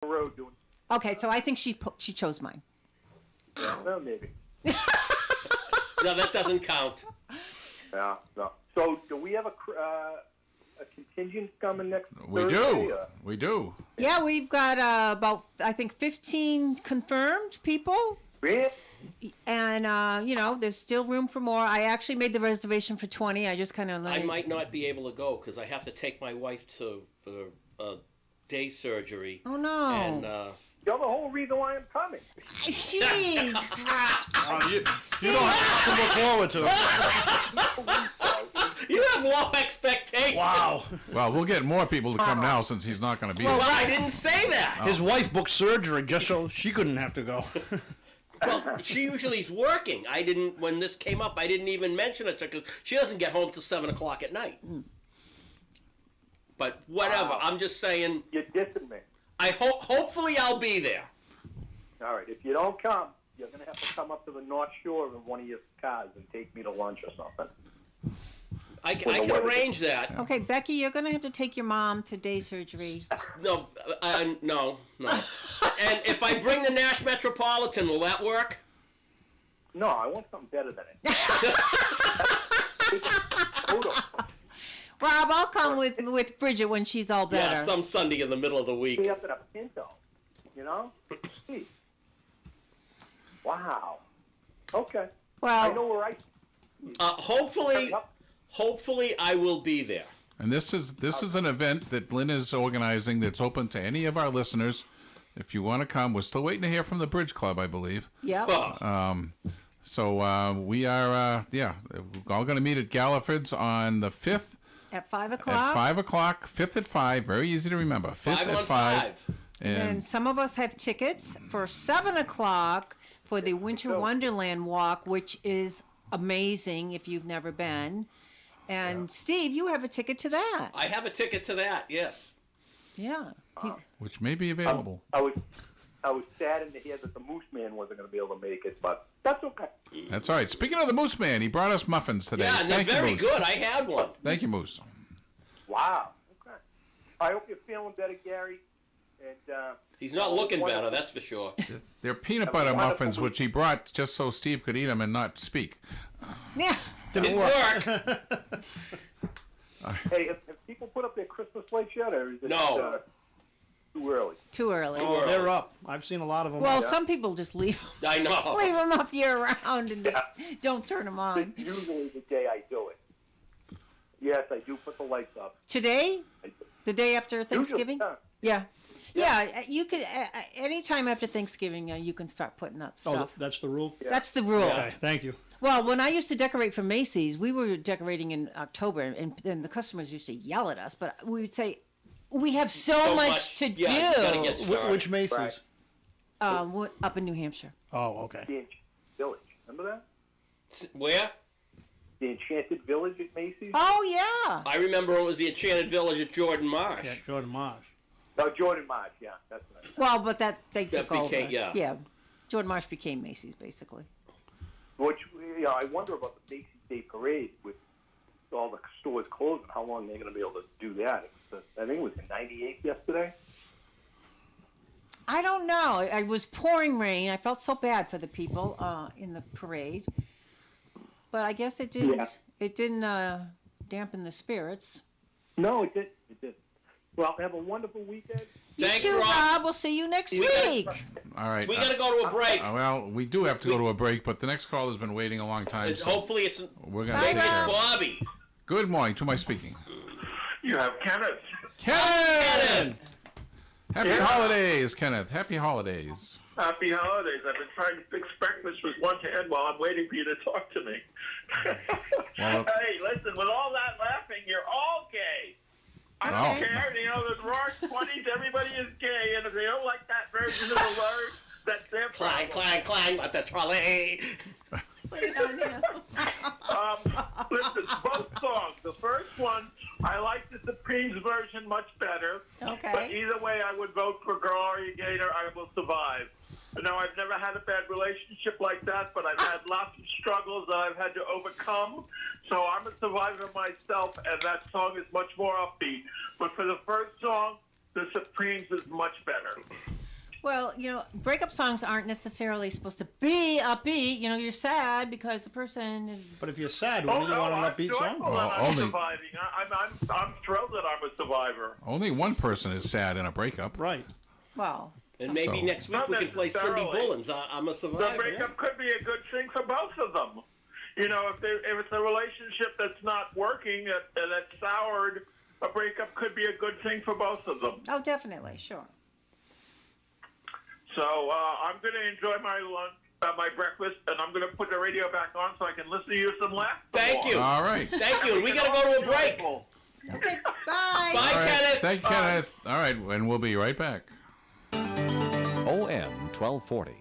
the road doing. Okay, so I think she chose mine. Well, maybe. No, that doesn't count. Yeah. No. So, do we have a contingent coming next We Thursday? do. We do. Yeah, we've got about, I think, 15 confirmed people. Really? And, there's still room for more. I actually made the reservation for 20. I just kind of I might not be able to go because I have to take my wife for day surgery. Oh, no. And You're the whole reason why I'm coming. Jeez. You don't have to look forward to it. you have low expectations. Wow. Well, we'll get more people to come now since he's not going to be Well, there. I didn't say that. His wife booked surgery just so she couldn't have to go. Well, she usually is working. I didn't. When this came up, I didn't even mention it to her because she doesn't get home till 7 o'clock at night. But whatever. I'm just saying. You're dissing me. Hopefully, I'll be there. All right. If you don't come, you're going to have to come up to the North Shore in one of your cars and take me to lunch or something. I can arrange that. Okay, Becky, you're going to have to take your mom to day surgery. No. And if I bring the Nash Metropolitan, will that work? No, I want something better than it. Total. Rob, I'll come with Bridget when she's all better. Yeah, some Sunday in the middle of the week. Be up in a Pinto, you know? Gee. Wow. Okay. Well, I know where Hopefully, I will be there. And this is an event that Lynn is organizing that's open to any of our listeners. If you want to come, we're still waiting to hear from the Bridge Club, I believe. yeah. So we are, all going to meet at Galliford's on the 5th. At 5 At o'clock. 5 o'clock, 5th at 5, very easy to remember. 5th 5 at on 5. 5. And some of us have tickets for 7 o'clock for the Winter Wonderland Walk, which is amazing if you've never been. And Steve, you have a ticket to that. I have a ticket to that, yes. Yeah. which may be available. I was saddened to hear that the Moose Man wasn't going to be able to make it, but that's okay. That's all right. Speaking of the Moose Man, he brought us muffins today. Yeah, and they're Thank you, very Moose. good. I had one. Thank you, Moose. Wow. Okay. I hope you're feeling better, Gary. And He's not looking better, that's for sure. They're peanut Have a butter wonderful muffins, week. which he brought just so Steve could eat them and not speak. Yeah. Didn't work. hey, have people put up their Christmas lights yet, or is it No. too early? Too early. Oh, they're up. I've seen a lot of them. Well, up. some people just leave I know. them up year round and don't turn them on. It's usually the day I do it. Yes, I do put the lights up. Today, I do. the day after Thanksgiving. Yeah. Yeah. You could anytime after Thanksgiving, you can start putting up Oh, stuff. that's the rule? Yeah. That's the rule. Okay, thank you. Well, when I used to decorate for Macy's, we were decorating in October, and the customers used to yell at us. But we would say, "We have so much to Yeah, you gotta do." get started. Which Macy's? Right. Up in New Hampshire. Oh, okay. The Enchanted Village. Remember that? Where? The Enchanted Village at Macy's? Oh yeah. I remember it was the Enchanted Village at Jordan Marsh. Yeah, Jordan Marsh. No, Jordan Marsh, yeah. That's what I meant. Well, but they That took became- over. yeah. Jordan Marsh became Macy's basically. Which, I wonder about the Macy's Day Parade with all the stores closing, how long they're going to be able to do that. I think it was the 98th yesterday. I don't know. It was pouring rain. I felt so bad for the people in the parade, but I guess it didn't. Yeah. It didn't dampen the spirits. No, it didn't. It didn't. Well, have a wonderful weekend. Thanks, you too, Rob. Rob. We'll see you next We gotta- week. All right. We got to go to a break. Well, we do have to go to a break, but the next call has been waiting a long time. So Hopefully it's we're going to Bye, take care Rob. of it. Bobby. Good morning. To my speaking. You have Kenneth. Kenneth! Happy holidays, Kenneth. Happy holidays. Happy holidays. I've been trying to fix breakfast with one hand while I'm waiting for you to talk to me. Well- hey, listen, with all that laughing, you're all gay. I don't Okay. care. You know, the roaring 20s, everybody is gay. And if they don't like that version of the word, that's their Clang, problem. clang, clang, let the trolley. Put it on him. Listen, both songs. The first one, I like the Supremes version much better. Okay. But either way, I would vote for Gloria Gaynor, I Will Survive. No, I've never had a bad relationship like that, but I've had lots of struggles that I've had to overcome. So I'm a survivor myself, and that song is much more upbeat. But for the first song, the Supremes is much better. Well, breakup songs aren't necessarily supposed to be upbeat. You're sad because the person is. But if you're sad, wouldn't you want an I'm upbeat joyful song? that Well, I'm only- surviving. I'm thrilled that I'm a survivor. Only one person is sad in a breakup. Right. Well, And maybe So- next week Not we can play Cindy necessarily. Bullen's I'm a The Survivor. breakup could be a good thing for both of them. If it's a relationship that's not working, that's soured, a breakup could be a good thing for both of them. oh, definitely, sure. So I'm going to enjoy my lunch, my breakfast, and I'm going to put the radio back on so I can listen to you some laughter. Thank you. All right. Thank you. And we got to go to a break. Joyful. Okay, bye. Bye, All right. Kenneth. Thank you, Kenneth. All right, and we'll be right back. OM 1240.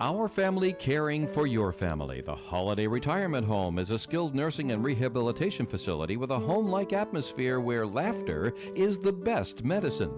Our family caring for your family. The Holiday Retirement Home is a skilled nursing and rehabilitation facility with a home-like atmosphere where laughter is the best medicine.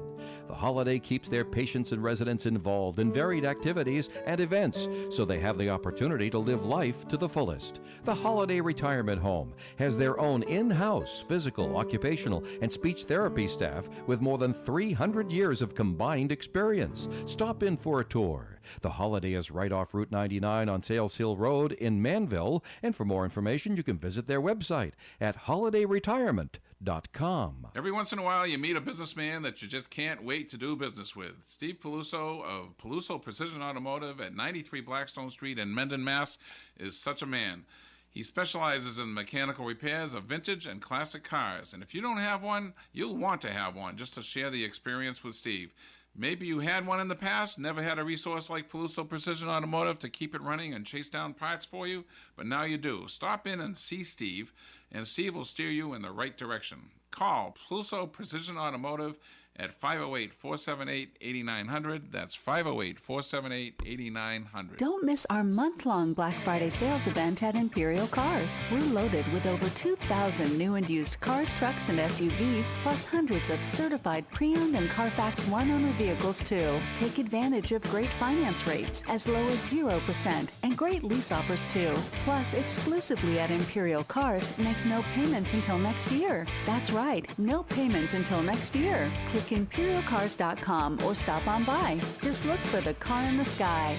The Holiday keeps their patients and residents involved in varied activities and events so they have the opportunity to live life to the fullest. The Holiday Retirement Home has their own in-house physical, occupational, and speech therapy staff with more than 300 years of combined experience. Stop in for a tour. The Holiday is right off Route 99 on Sales Hill Road in Manville, and for more information you can visit their website at holidayretirement.com. Every once in a while, you meet a businessman that you just can't wait to do business with. Steve Peluso of Peluso Precision Automotive at 93 Blackstone Street in Mendon, Mass. is such a man. He specializes in mechanical repairs of vintage and classic cars. And if you don't have one, you'll want to have one just to share the experience with Steve. Maybe you had one in the past, never had a resource like Peluso Precision Automotive to keep it running and chase down parts for you, but now you do. Stop in and see Steve, and Steve will steer you in the right direction. Call Peluso Precision Automotive at 508-478-8900. That's 508-478-8900. Don't miss our month-long Black Friday sales event at Imperial Cars. We're loaded with over 2,000 new and used cars, trucks, and SUVs, plus hundreds of certified pre-owned and Carfax one-owner vehicles, too. Take advantage of great finance rates as low as 0% and great lease offers, too. Plus, exclusively at Imperial Cars, make no payments until next year. That's right, no payments until next year. Click ImperialCars.com or stop on by. Just look for the car in the sky.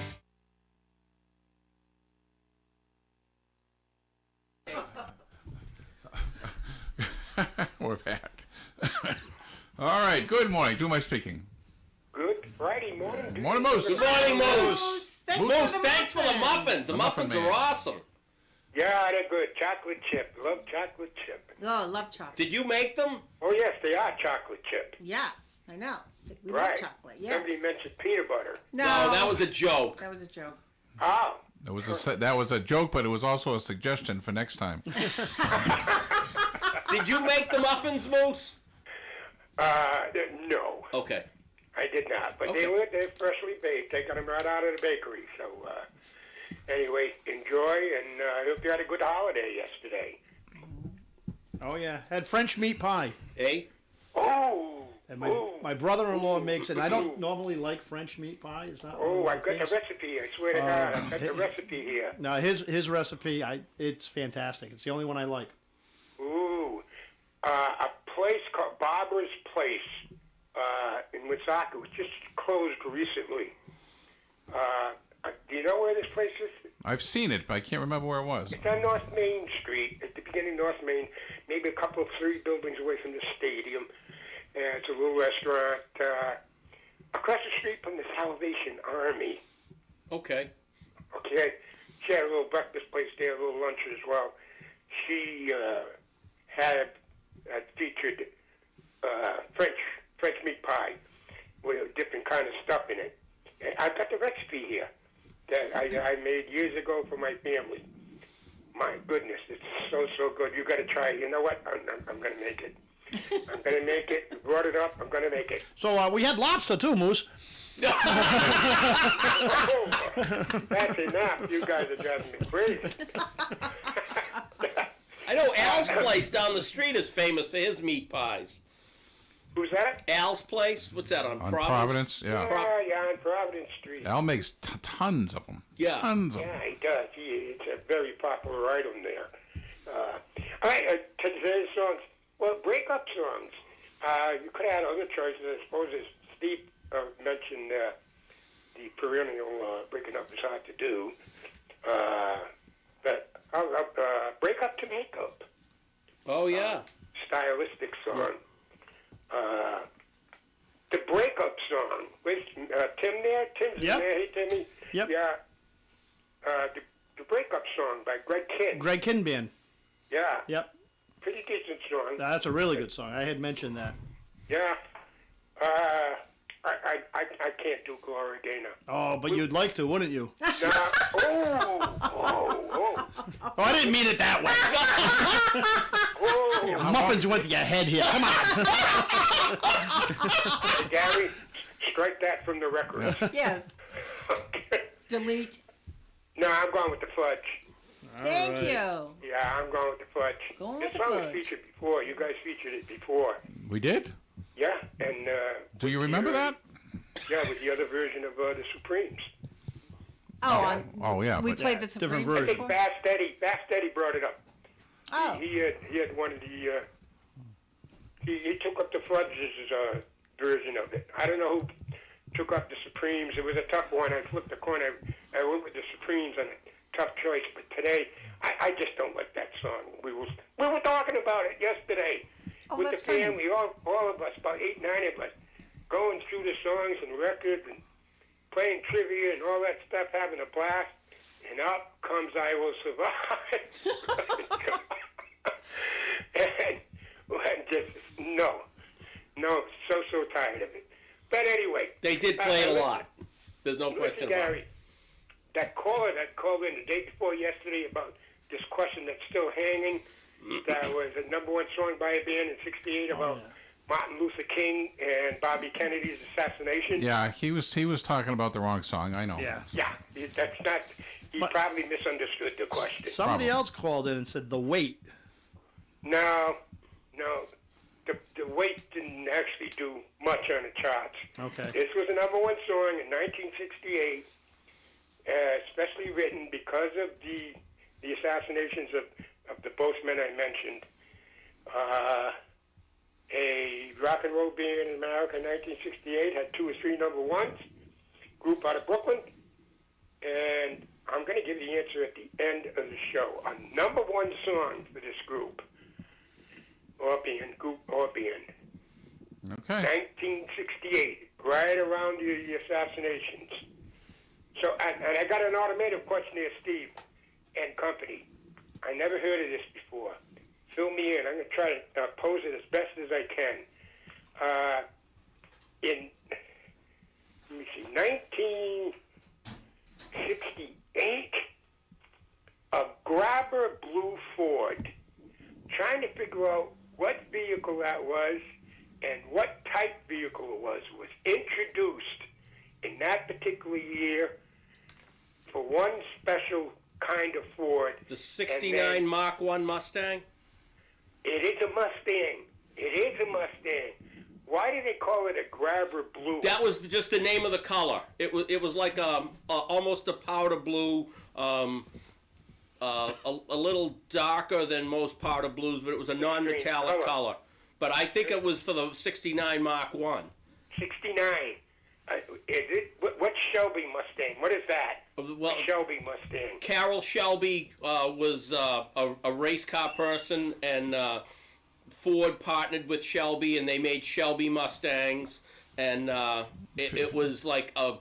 We're back. All right, good morning. To my speaking. Good Friday morning. Good morning, Moose. Good morning, Moose. Thanks Moose, for the thanks for the muffins. The Muffin muffins Man. are awesome. Yeah, they're good. Chocolate chip. Love chocolate chip. Oh, I love chocolate. Did you make them? Oh, yes, they are chocolate chip. Yeah, I know. We Right. love chocolate. Yes. Somebody mentioned peanut butter. No, No, that was a joke. that was a joke. Oh. That was a joke, but it was also a suggestion for next time. Did you make the muffins, Moose? No, Okay. I did not. But Okay. they're freshly baked. They got them right out of the bakery. So, anyway, enjoy, and I hope you had a good holiday yesterday. Oh, yeah. Had French meat pie. Hey? Oh. And my brother-in-law makes it. I don't normally like French meat pie. It's not. one of Oh, my I've got the things. recipe. I swear to God, I've got the recipe here. No, his recipe, it's fantastic. It's the only one I like. Ooh, a place called Barbara's Place in Woonsocket, which just closed recently. Do you know where this place is? I've seen it, but I can't remember where it was. It's on North Main Street, at the beginning of North Main, maybe a couple of 3 buildings away from the stadium. And it's a little restaurant across the street from the Salvation Army. Okay. Okay, she had a little breakfast place there, a little lunch as well. She had featured French meat pie with a different kind of stuff in it. And I've got the recipe here that I made years ago for my family. My goodness, it's so good. You got to try it. You know what? I'm going to make it. I'm going to make it. You brought it up. I'm going to make it. So we had lobster too, Moose. Oh, that's enough. You guys are driving me crazy. I know Al's place down the street is famous for his meat pies. Who's that? Al's place? What's that, on On Providence? Providence, yeah. Yeah, on Providence Street. Al makes tons of them. Yeah. Tons of them. Yeah, he does. It's a very popular item there. All right, today's songs. Well, breakup songs. You could have had other choices, I suppose. As Steve mentioned, the perennial breaking up is hard to do. But I'll break up to make up. Oh yeah. Stylistic song. The breakup song. Wait, Tim there? Tim's Yep. there. Hey, Timmy. Yep. Yeah. The breakup song by Greg Kidd. Greg Kinn Band. Yeah. Yep. Pretty decent song. That's a really good song. I had mentioned that. Yeah. I can't do Gloria Gaynor. Oh, but you'd like to, wouldn't you? Oh, Oh, I didn't mean it that way. Muffins went to your head here. Come on. Gary, strike that from the record. Yes. Okay. Delete. No, I'm going with the fudge. Thank right. you. Yeah, I'm going with the fudge. Going this with the song was fudge. featured before. You guys featured it before. We did? Yeah, and Do you remember that? yeah, with the other version of the Supremes. Oh, yeah. We but- played the Different Supremes I think before? Bass Daddy brought it up. Oh. He had one of the he took up the Fudge's version of it. I don't know who took up the Supremes. It was a tough one. I flipped the coin. I went with the Supremes on a tough choice. But today, I just don't like that song. We were talking about it yesterday with the that's funny. family. All of us, about 8, 9 of us, going through the songs and records and playing trivia and all that stuff, having a blast. And up comes I Will Survive. and just, no, so tired of it. But anyway. They did play it a lot. There's no question Listen, about Gary, it. that caller that called in the day before yesterday about this question that's still hanging, that was a #1 song by a band in '68 about Martin Luther King and Bobby Kennedy's assassination. Yeah, he was talking about the wrong song. I know. Yeah. Yeah, that's not. He probably misunderstood the question. Somebody else called in and said The Wait. No. The Wait didn't actually do much on the charts. Okay. This was a #1 song in 1968, especially written because of the assassinations of the both men I mentioned. A rock and roll band in America in 1968 had 2 or 3 #1s. Group out of Brooklyn. And I'm going to give the answer at the end of the show. A #1 song for this group. Group or band. Okay. 1968, right around the assassinations. So, and I got an automated question here, Steve and company. I never heard of this before. Fill me in. I'm going to try to pose it as best as I can. In, let me see, 1968, a Grabber Blue Ford, trying to figure out what vehicle that was and what type vehicle it was introduced in that particular year for one special kind of Ford. The 69 Mark 1 Mustang? It is a Mustang. Why do they call it a Grabber Blue? That was just the name of the color. It was like almost a powder blue, a little darker than most powder blues, but it was a non-metallic color. But I think it was for the 69 Mark 1. 69. Is it? What's Shelby Mustang? What is that? Well, Shelby Mustang. Carroll Shelby was a race car person, and Ford partnered with Shelby, and they made Shelby Mustangs, and it was like a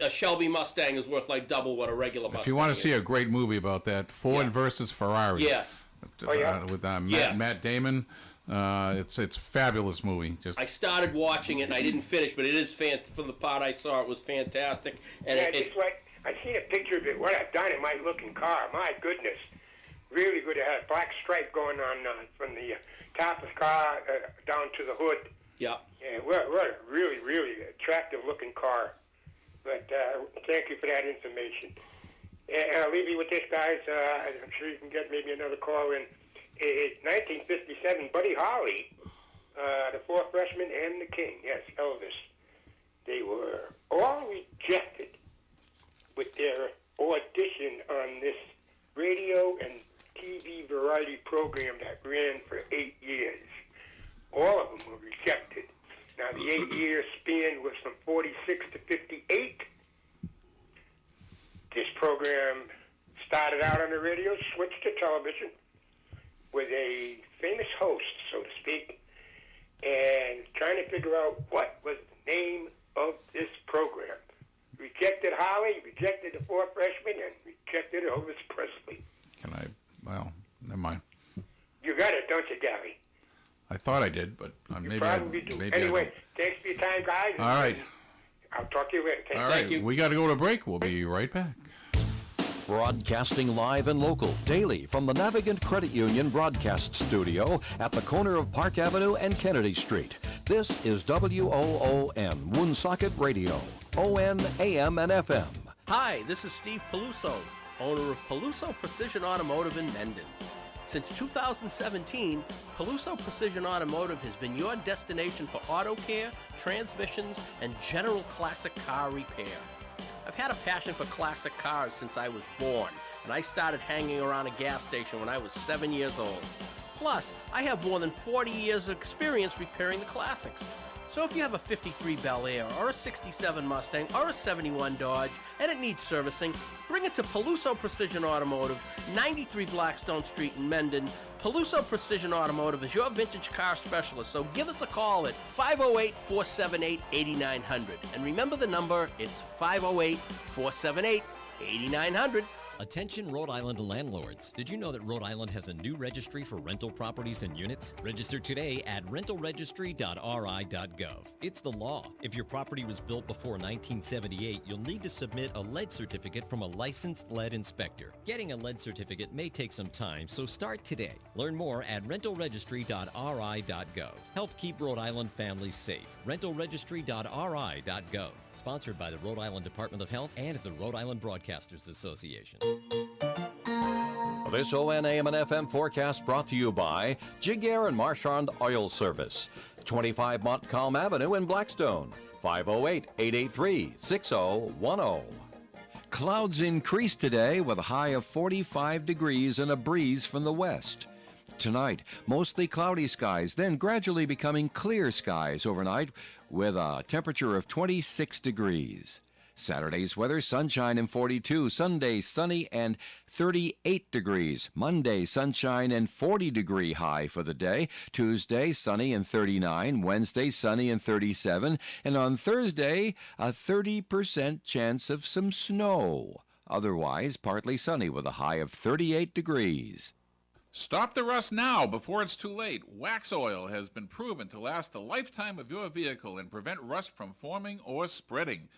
Shelby Mustang is worth like double what a regular Mustang is. If you want to see a great movie about that, Ford versus Ferrari. Yes. With Matt Damon. It's a fabulous movie. I started watching it and I didn't finish, but it is from the part I saw, it was fantastic. And yeah, just like I seen a picture of it. What a dynamite looking car! My goodness, really good. It had a black stripe going on from the top of the car down to the hood. Yeah. Yeah, what a really, really attractive looking car. But thank you for that information. And I'll leave you with this, guys. I'm sure you can get maybe another call in. It's 1957. Buddy Holly, the fourth freshman, and the King. Yes, Elvis. They were all rejected with their audition on this radio and TV variety program that ran for 8 years. All of them were rejected. out on the radio, switched to television with a famous host, so to speak, and trying to figure out what was the name of this program. Rejected Holly, rejected the four freshmen, and rejected Elvis Presley. Well, never mind. You got it, don't you, Gary? I thought I did, but maybe Probably do. maybe Anyway, thanks for your time, guys. All right. I'll talk to you later. All right, we got to go to break. We'll be right back. Broadcasting live and local daily from the Navigant Credit Union broadcast studio at the corner of Park Avenue and Kennedy Street. This is WOON Woonsocket Radio, ON, AM, and FM. Hi, this is Steve Peluso, owner of Peluso Precision Automotive in Mendon. Since 2017, Peluso Precision Automotive has been your destination for auto care, transmissions, and general classic car repair. I've had a passion for classic cars since I was born, and I started hanging around a gas station when I was 7 years old. Plus, I have more than 40 years of experience repairing the classics. So if you have a 53 Bel Air, or a 67 Mustang, or a 71 Dodge, and it needs servicing, bring it to Peluso Precision Automotive, 93 Blackstone Street in Mendon. Peluso Precision Automotive is your vintage car specialist, so give us a call at 508-478-8900. And remember the number, it's 508-478-8900. Attention Rhode Island landlords. Did you know that Rhode Island has a new registry for rental properties and units? Register today at rentalregistry.ri.gov. It's the law. If your property was built before 1978, you'll need to submit a lead certificate from a licensed lead inspector. Getting a lead certificate may take some time, so start today. Learn more at rentalregistry.ri.gov. Help keep Rhode Island families safe. rentalregistry.ri.gov. Sponsored by the Rhode Island Department of Health and the Rhode Island Broadcasters Association. This ON, AM, and FM forecast brought to you by Jiguer and Marchand Oil Service, 25 Montcalm Avenue in Blackstone, 508-883-6010. Clouds increase today with a high of 45 degrees and a breeze from the west. Tonight, mostly cloudy skies, then gradually becoming clear skies overnight with a temperature of 26 degrees. Saturday's weather, sunshine and 42. Sunday, sunny and 38 degrees. Monday, sunshine and 40-degree high for the day. Tuesday, sunny and 39. Wednesday, sunny and 37. And on Thursday, a 30% chance of some snow. Otherwise, partly sunny with a high of 38 degrees. Stop the rust now before it's too late. Wax oil has been proven to last the lifetime of your vehicle and prevent rust from forming or spreading.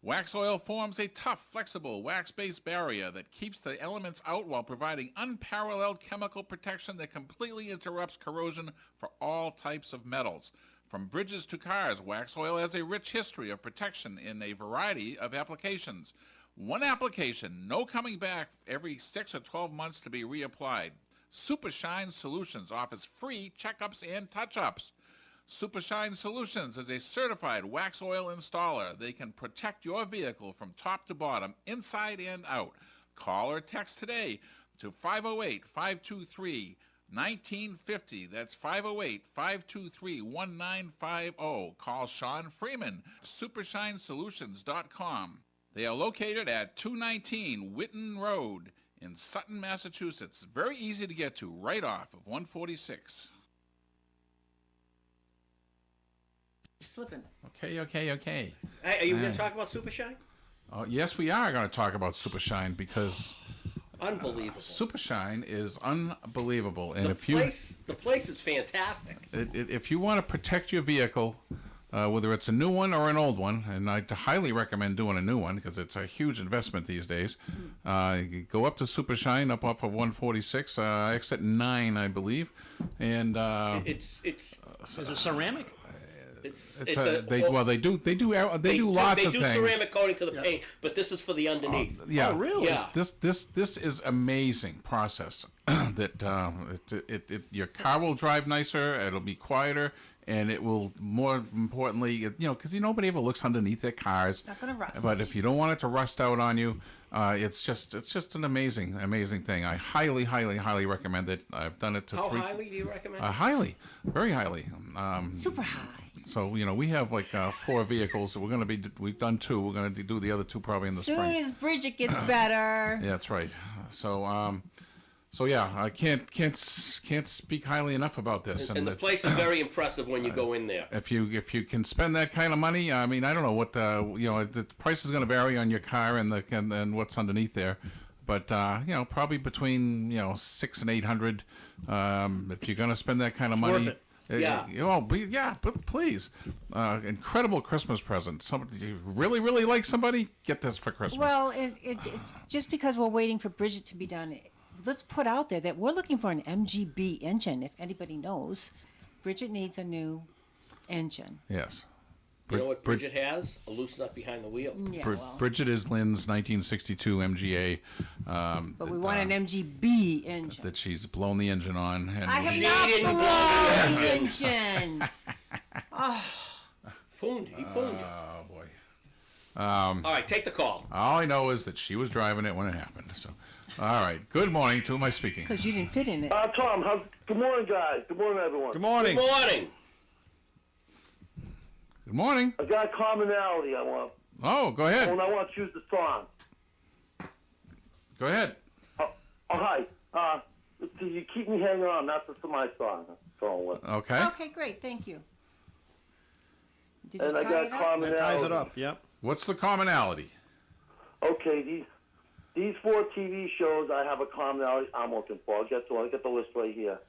Wax oil forms a tough, flexible, wax-based barrier that keeps the elements out while providing unparalleled chemical protection that completely interrupts corrosion for all types of metals. From bridges to cars, wax oil has a rich history of protection in a variety of applications. One application, no coming back every 6 or 12 months to be reapplied. Supershine Solutions offers free checkups and touch-ups. Supershine Solutions is a certified wax oil installer. They can protect your vehicle from top to bottom, inside and out. Call or text today to 508-523-1950. That's 508-523-1950. Call Sean Freeman, supershinesolutions.com. They are located at 219 Whitten Road in Sutton, Massachusetts. Very easy to get to, right off of 146. Slipping. Okay. Hey, are you going to talk about Supershine? Yes, we are going to talk about Supershine because Unbelievable. Supershine is unbelievable, and the place is fantastic. If you want to protect your vehicle, whether it's a new one or an old one, and I highly recommend doing a new one because it's a huge investment these days. You go up to Supershine, up off of 146, exit 9, I believe, and Is it ceramic? they do lots of things. They do ceramic coating to the paint, but this is for the underneath. Yeah. Oh, really? Yeah. This is amazing process. That your car will drive nicer. It'll be quieter. And it will, more importantly, because nobody ever looks underneath their cars. Not gonna rust. But if you don't want it to rust out on you, it's just an amazing thing. I highly, highly, highly recommend it. I've done it to How highly do you recommend? Highly, very highly. Super high. So, we have like 4 vehicles. So we've done 2. We're going to do the other 2 probably in the Soon spring. as Bridget gets better. Yeah, that's right. So yeah, I can't speak highly enough about this. And the it's- place is very impressive when you go in there. If you can spend that kind of money, I mean, I don't know what the price is going to vary on your car and what's underneath there, but probably between $600 and $800. If you're going to spend that kind of money, worth Yeah. but please, incredible Christmas present. Somebody you really like somebody, get this for Christmas. Well, it's just because we're waiting for Bridget to be done, let's put out there that we're looking for an MGB engine. If anybody knows, Bridget needs a new engine. Yes. You know what Bridget has? A loosen up behind the wheel. Yeah, well, Bridget is Lynn's 1962 MGA. but we want an MGB engine. That she's blown the engine on. And I have She not didn't blown blow the the engine. He pooned. Oh boy. All right, take the call. All I know is that she was driving it when it happened. So, all right. Good morning. To who am I speaking? Because you didn't fit in it. Tom, good morning, guys. Good morning, everyone. Good morning. Good morning. Good morning. I got a commonality I want. Oh, go ahead. I want to choose the song. Go ahead. Oh, hi. You keep me hanging on. That's my song. That's all it was. Okay. Okay, great. Thank you. Did you And I tie got it up? commonality. That ties it up. Yep. What's the commonality? Okay, these 4 TV shows I have a commonality I'm looking for. I get the list right here.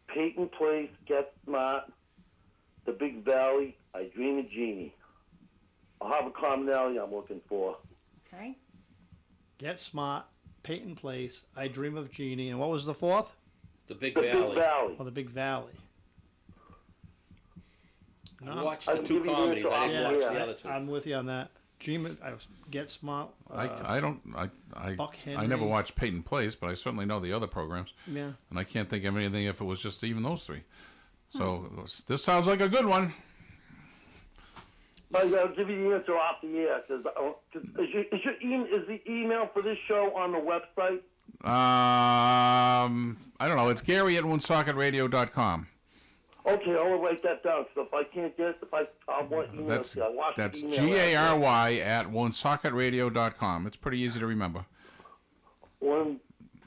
Peyton Place, Get Smart, The Big Valley, I Dream of Jeannie. I'll have a commonality I'm looking for. Okay. Get Smart, Peyton Place, I Dream of Jeannie, and what was the 4th? The Big The Valley. Big Valley. Oh, the Big Valley. I watched I the can 2 give you the comedies. answer I off didn't the watch air. the other 2. I'm with you on that. Get Smart. I Buck never Henry. watched Peyton Place, but I certainly know the other programs. Yeah. And I can't think of anything if it was just even those 3. So this sounds like a good one. I'll give you the answer off the air. Is the email for this show on the website? I don't know. It's Gary at woonsockеtradio.com. Okay, I'll write that down. So if I can't get it, I'll want email. That's I watched the email. Gary at woonsockеtradio.com. It's pretty easy to remember. I'm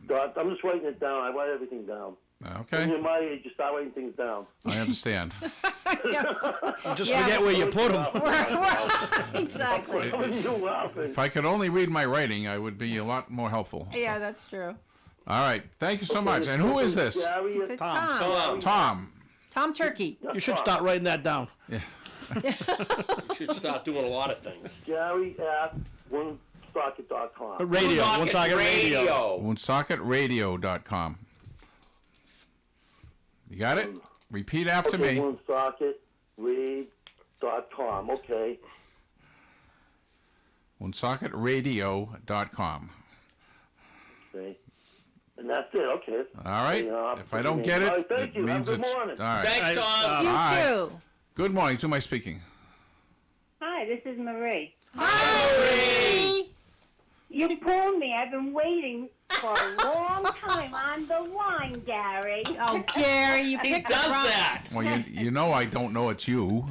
just writing it down. I write everything down. When Okay. you're my age, you start writing things down. I understand. Just Yeah. forget where you put them. Exactly. You're laughing. If I could only read my writing, I would be a lot more helpful. Yeah, that's true. All right. Thank you so much. And who is this? Gary, He said Tom. Tom. Tom. Tom Turkey. You should start writing that down. Yeah. You should start doing a lot of things. Gary at woonsocket.com. Radio. One Socket Radio. woonsockеtradio.com. You got it? Repeat after Okay, me. woonsocketread.com. Okay. woonsockеtradio.com. Okay. And that's it. Okay. All right. Yeah, If I don't get all it, right, thank it you. Have means a good it's morning. all right. Thanks, Tom. You Bye. too. Good morning. To my speaking. Hi, this is Marie. Hi. You pulled me. I've been waiting for a long time on the line, Gary. Oh, Gary, you He picked does the wrong. that. Well, you know I don't know it's you.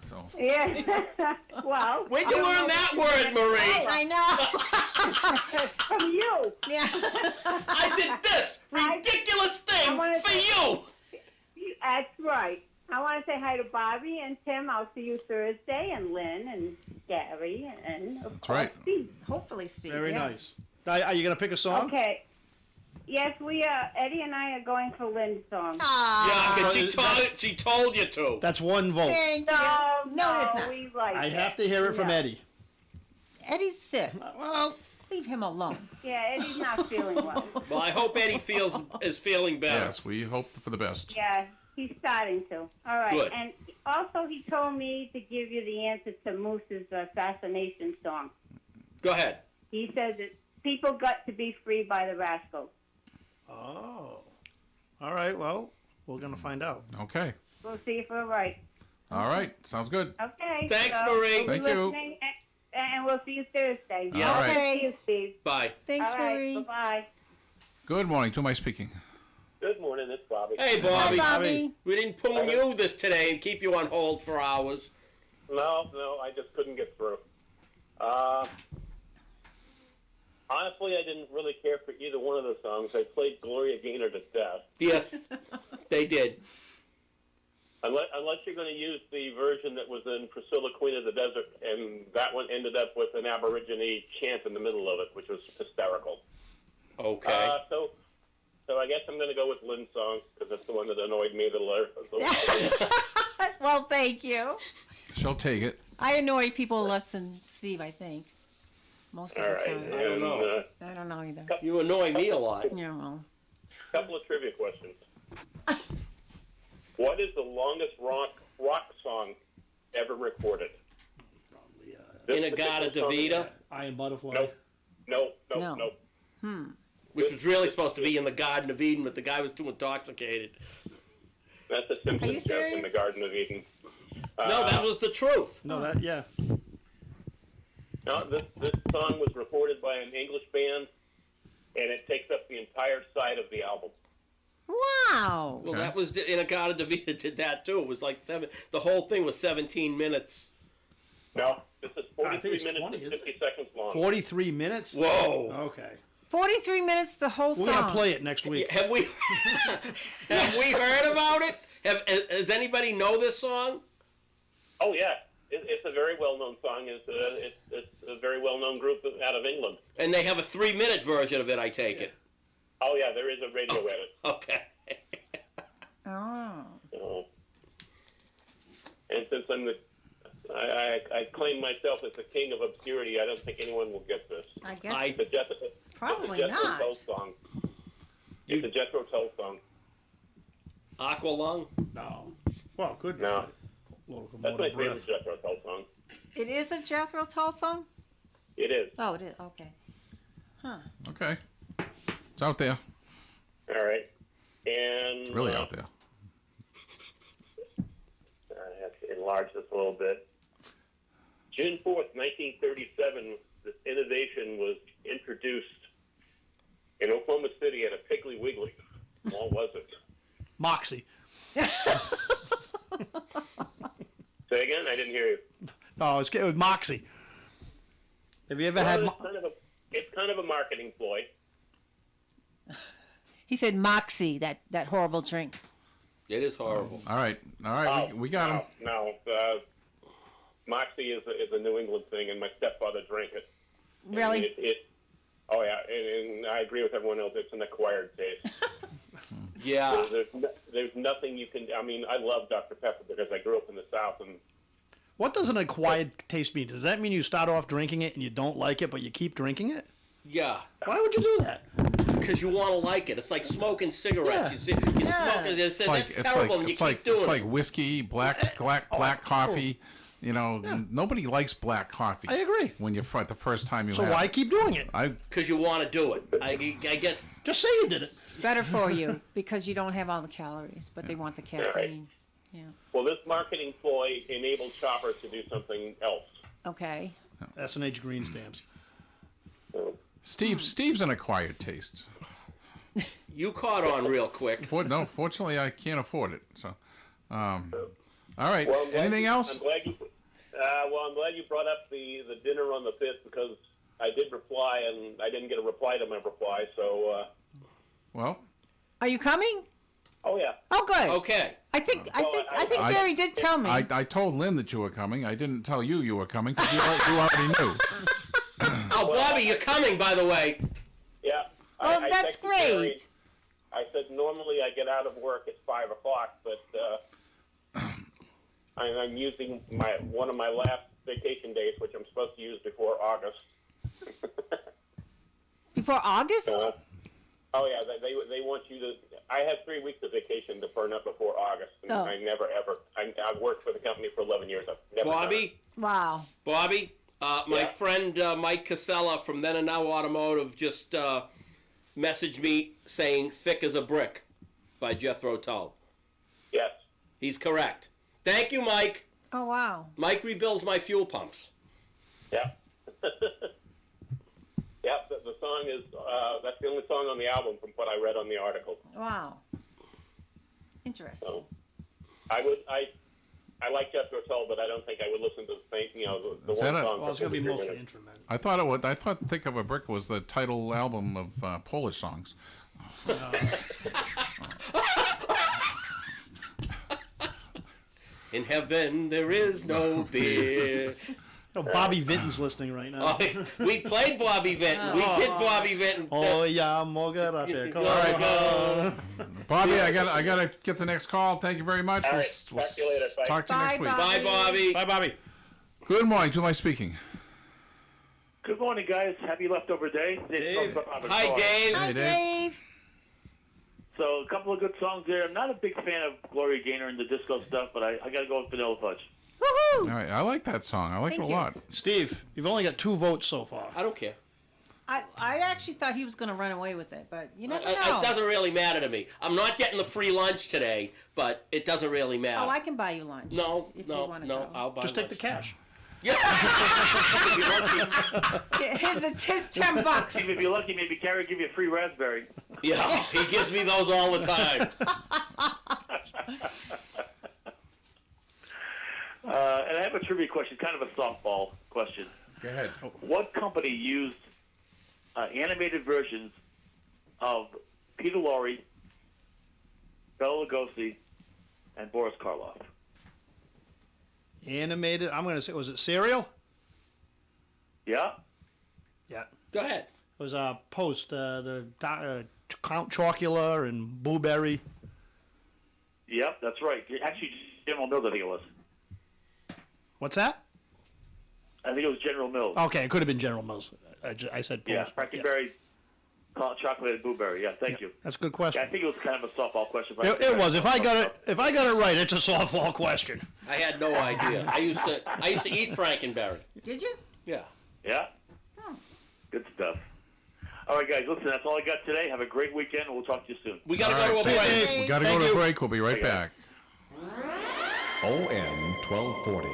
So Yeah. Well, Where'd you learn that word, Marie? I know. from you. Yeah. I did this ridiculous thing wanna for you. That's right. I want to say hi to Bobby and Tim. I'll see you Thursday, and Lynn and Gary and of That's course, right. Steve. Hopefully, Steve. Very yeah. nice. Are you going to pick a song? Okay. Yes, we are. Eddie and I are going for Lynn's song. Aw. Yeah, 'cause she told you to. That's one vote. Thank you. No, it's not. we like I it. have to hear it from No. Eddie. Eddie's sick. Well, Leave him alone. Yeah, Eddie's not feeling well. Well, I hope Eddie is feeling better. yes, we hope for the best. Yeah, he's starting to. All right. Good. And also, he told me to give you the answer to Moose's assassination song. Go ahead. He says that people got to be free by the Rascals. oh. All right. Well, we're going to find out. Okay. We'll see if we're right. All right. Sounds good. Okay. Thanks, so Marie. we'll be Thank you. listening, and we'll see you Thursday. Yeah. All right. Okay. See you, Steve. Bye. Thanks, All right. Marie. Bye-bye. Good morning. To my speaking. Good morning. morning. It's Bobby. Hey, Bobby. Hi, Bobby. We didn't pull you this today and keep you on hold for hours. No, I just couldn't get through. Honestly, I didn't really care for either one of the songs. I played Gloria Gaynor to death. Yes, they did. Unless you're going to use the version that was in Priscilla, Queen of the Desert, and that one ended up with an Aborigine chant in the middle of it, which was hysterical. Okay. So I guess I'm going to go with Lynn's song, because that's the one that annoyed me the Well, thank you. She'll take it. I annoy people less than Steve, I think. Most of All the right. time. I don't know. I don't know either. You annoy me a lot. Yeah, well. Couple of trivia questions. What is the longest rock song ever recorded? In-A-Gadda-Da-Vida? Iron Butterfly. No. Which was really supposed to be in the Garden of Eden, but the guy was too intoxicated. That's a Simpsons joke in the Garden of Eden. No, that was the truth. No, that, yeah. No, this song was recorded by an English band, and it takes up the entire side of the album. Wow. Well, that was In-A-Gadda-Da-Vida did that too. It was like the whole thing was 17 minutes. No, this is I think 43 it's minutes 20, and isn't 50 seconds long. 43 minutes? Whoa. Okay. 43 minutes, the whole song. We're going to play it next week. Have we heard about it? Does anybody know this song? Oh, yeah. It's a very well-known song. It's a very well-known group out of England. And they have a 3-minute version of it, I take it. Oh, yeah, there is a radio edit. Okay. Oh. And since I claim myself as the king of obscurity, I don't think anyone will get this. I guess Probably not. It's a Jethro Tull song. It's a Jethro Tull song. Aqualung? No. Well, good. No. Locomotive That's my breath. favorite Jethro Tull song. It is a Jethro Tull song? It is. Oh, it is. Okay. Huh. Okay. It's out there. All right. And It's really out there. I have to enlarge this a little bit. June 4th, 1937, this innovation was introduced in Oklahoma City at a Piggly Wiggly. What was it? Moxie. Say again? I didn't hear you. No, it was Moxie. Have you ever had... Well, it's kind of a marketing ploy. He said Moxie, that horrible drink. It is horrible. All right. We got him. No. Moxie is a New England thing, and my stepfather drank it. Really? Oh, yeah, and I agree with everyone else. It's an acquired taste. Yeah. There's nothing you can... I mean, I love Dr. Pepper because I grew up in the South, and... What does an acquired taste mean? Does that mean you start off drinking it and you don't like it, but you keep drinking it? Yeah. Why would you do that? Because you want to like it. It's like smoking cigarettes. Yeah. You smoke it, and say, that's terrible, and you keep doing it's it. like whiskey, black coffee. You know, nobody likes black coffee. I agree. When you're the first time you So have why it. keep doing it? Because you want to do it. I guess. Just say you did it. It's better for you because you don't have all the calories, but they want the caffeine. Yeah. Well, this marketing ploy enabled shoppers to do something else. Okay. S&H green stamps. Steve's an acquired taste. You caught on real quick. Fortunately, I can't afford it. So, all right. Well, Anything else? I'm glad you brought up the dinner on the 5th because I did reply and I didn't get a reply to my reply. So. Well. Are you coming? Oh yeah. Oh, good. Okay. I think Gary did tell me. I told Lynn that you were coming. I didn't tell you were coming because you already knew. Oh, Bobby, you're coming, by the way. Yeah. Oh, I that's texted Gary. great. I said normally I get out of work at 5 o'clock, but I'm using one of my last vacation days, which I'm supposed to use before August. Before August? Oh yeah, they want you to. I have 3 weeks of vacation to burn up before August, and Oh. I never ever. I've worked for the company for 11 years. I've never done Bobby? it. Wow. Bobby, my Yeah? friend Mike Casella from Then and Now Automotive just messaged me saying "Thick as a Brick" by Jethro Tull. Yes. He's correct. Thank you, Mike. Oh, wow. Mike rebuilds my fuel pumps. Yeah. Yeah, the song is, that's the only song on the album from what I read on the article. Wow. Interesting. So I like Jethro Tull, but I don't think I would listen to the same, the Is one that a- song. Well, it's for gonna be 53 mostly minutes. instrumental. I thought it would. I thought "Thick of a Brick" was the title album of Polish songs. In heaven there is no beer. Oh, Bobby Vinton's listening right now. Oh, we played Bobby Vinton. We did Bobby Vinton. Oh yeah, Mogarache. All right, Bobby, I gotta get the next call. Thank you very much. All We'll, right, we'll talk to you later. Bye. talk to you Bye, next week. Bobby. Bye, Bobby. Bye, Bobby. Good morning. To my speaking. Good morning, guys. Happy leftover day. Dave. Hi, Dave. Hi, Hey, Dave. Dave. So a couple of good songs there. I'm not a big fan of Gloria Gaynor and the disco stuff, but I got to go with Vanilla Fudge. All Woohoo! right, I like that song. I like Thank it a you. lot. Steve, you've only got 2 votes so far. I don't care. I actually thought he was going to run away with it, but you never know. It doesn't really matter to me. I'm not getting the free lunch today, but it doesn't really matter. Oh, I can buy you lunch. No, if you no, wanna no. go. I'll buy Just take the lunch. cash. Yeah. If you're lucky, Here's his $10. Steve, if you're lucky, maybe Carrie will give you a free raspberry. yeah, he gives me those all the time. And I have a trivia question, kind of a softball question. Go ahead. What company used animated versions of Peter Lorre, Bela Lugosi, and Boris Karloff? Animated. I'm gonna say, was it Serial? Yeah? Yeah. Go ahead. It was Post. The Count Chocula and Blueberry. Yep, that's right. Actually, General Mills, I think it was. What's that? I think it was General Mills. Okay, it could have been General Mills. I said Post. Yeah, Frankenberry, chocolate, and blueberry. Yeah, thank you. That's a good question. Yeah, I think it was kind of a softball question. But It was. If I got it right, it's a softball question. I had no idea. I used to eat Frankenberry. Did you? Yeah. Yeah. Oh. Good stuff. All right, guys. Listen, that's all I got today. Have a great weekend. We'll talk to you soon. We gotta All go right, to a see you, break. Dave. We gotta go to a break. We'll be right Bye, guys. back. ON 1240.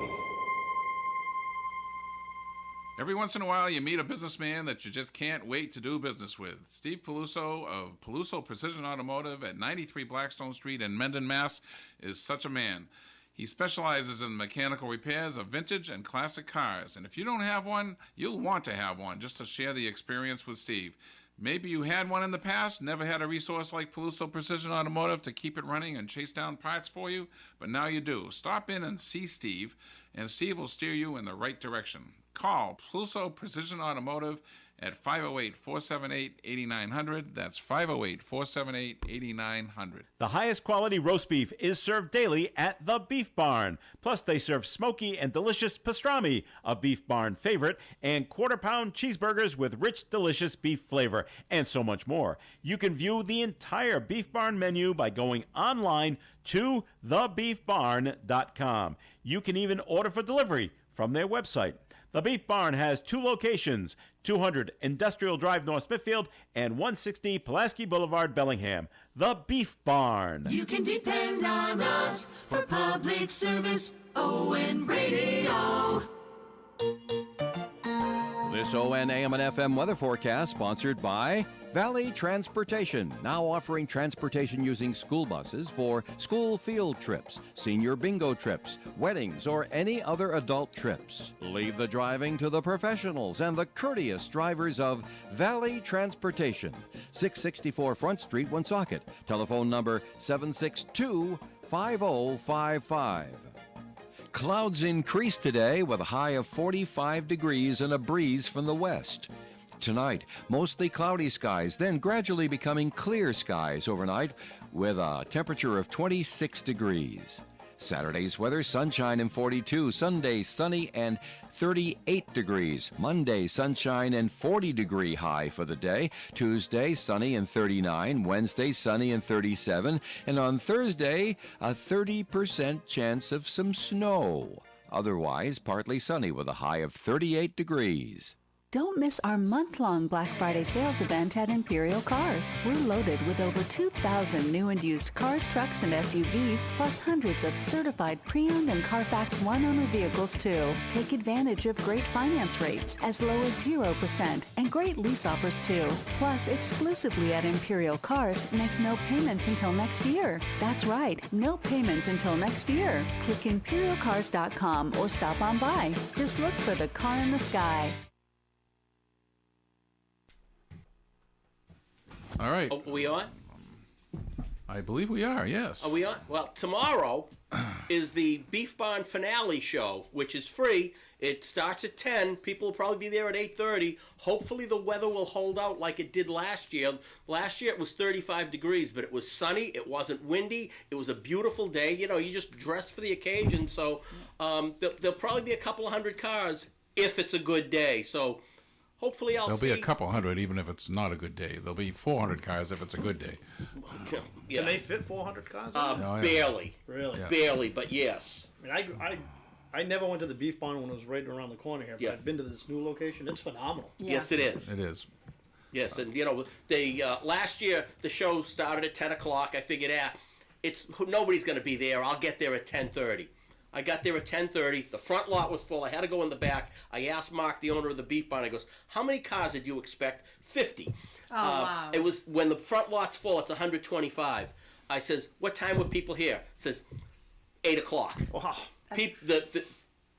Every once in a while, you meet a businessman that you just can't wait to do business with. Steve Peluso of Peluso Precision Automotive at 93 Blackstone Street in Mendon, Mass. is such a man. He specializes in mechanical repairs of vintage and classic cars. And if you don't have one, you'll want to have one just to share the experience with Steve. Maybe you had one in the past, never had a resource like Peluso Precision Automotive to keep it running and chase down parts for you, but now you do. Stop in and see Steve, and Steve will steer you in the right direction. Call Peluso Precision Automotive at 508-478-8900. That's 508-478-8900. The highest quality roast beef is served daily at the Beef Barn. Plus, they serve smoky and delicious pastrami, a Beef Barn favorite, and quarter-pound cheeseburgers with rich, delicious beef flavor, and so much more. You can view the entire Beef Barn menu by going online to thebeefbarn.com. You can even order for delivery from their website. The Beef Barn has 2 locations, 200 Industrial Drive, North Smithfield, and 160 Pulaski Boulevard, Bellingham. The Beef Barn. You can depend on us for public service. ON Radio. This ON AM and FM weather forecast sponsored by Valley Transportation, now offering transportation using school buses for school field trips, senior bingo trips, weddings, or any other adult trips. Leave the driving to the professionals and the courteous drivers of Valley Transportation, 664 Front Street, Woonsocket. Telephone number 762-5055. Clouds increase today with a high of 45 degrees and a breeze from the west. Tonight, mostly cloudy skies, then gradually becoming clear skies overnight with a temperature of 26 degrees. Saturday's weather, sunshine and 42. Sunday, sunny and 38 degrees. Monday, sunshine and 40-degree high for the day. Tuesday, sunny and 39. Wednesday, sunny and 37. And on Thursday, a 30% chance of some snow. Otherwise, partly sunny with a high of 38 degrees. Don't miss our month-long Black Friday sales event at Imperial Cars. We're loaded with over 2,000 new and used cars, trucks, and SUVs, plus hundreds of certified pre-owned and Carfax one-owner vehicles, too. Take advantage of great finance rates as low as 0% and great lease offers, too. Plus, exclusively at Imperial Cars, make no payments until next year. That's right, no payments until next year. Click ImperialCars.com or stop on by. Just look for the car in the sky. All right. Are we on? I believe we are, yes. Are we on? Well, tomorrow is the Beef Barn finale show, which is free. It starts at 10. People will probably be there at 8:30. Hopefully the weather will hold out like it did last year. Last year it was 35 degrees, but it was sunny. It wasn't windy. It was a beautiful day. You know, you just dressed for the occasion. So there'll probably be a couple of hundred cars if it's a good day. So hopefully There'll be a couple hundred even if it's not a good day. There'll be 400 cars if it's a good day. Yeah. Can they fit 400 cars? Barely. Really? Yeah. Barely, but yes. I mean, I never went to the Beef Barn when it was right around the corner here, but Yeah. I've been to this new location. It's phenomenal. Yes, it is. It is. Yes, and you know, they last year the show started at 10 o'clock. I figured, nobody's going to be there. I'll get there at 10:30. I got there at 10:30. The front lot was full. I had to go in the back. I asked Mark, the owner of the Beef Barn, I goes, how many cars did you expect? 50. Oh, wow. It was, when the front lot's full, it's 125. I says, what time were people here? It says, 8 o'clock. Wow.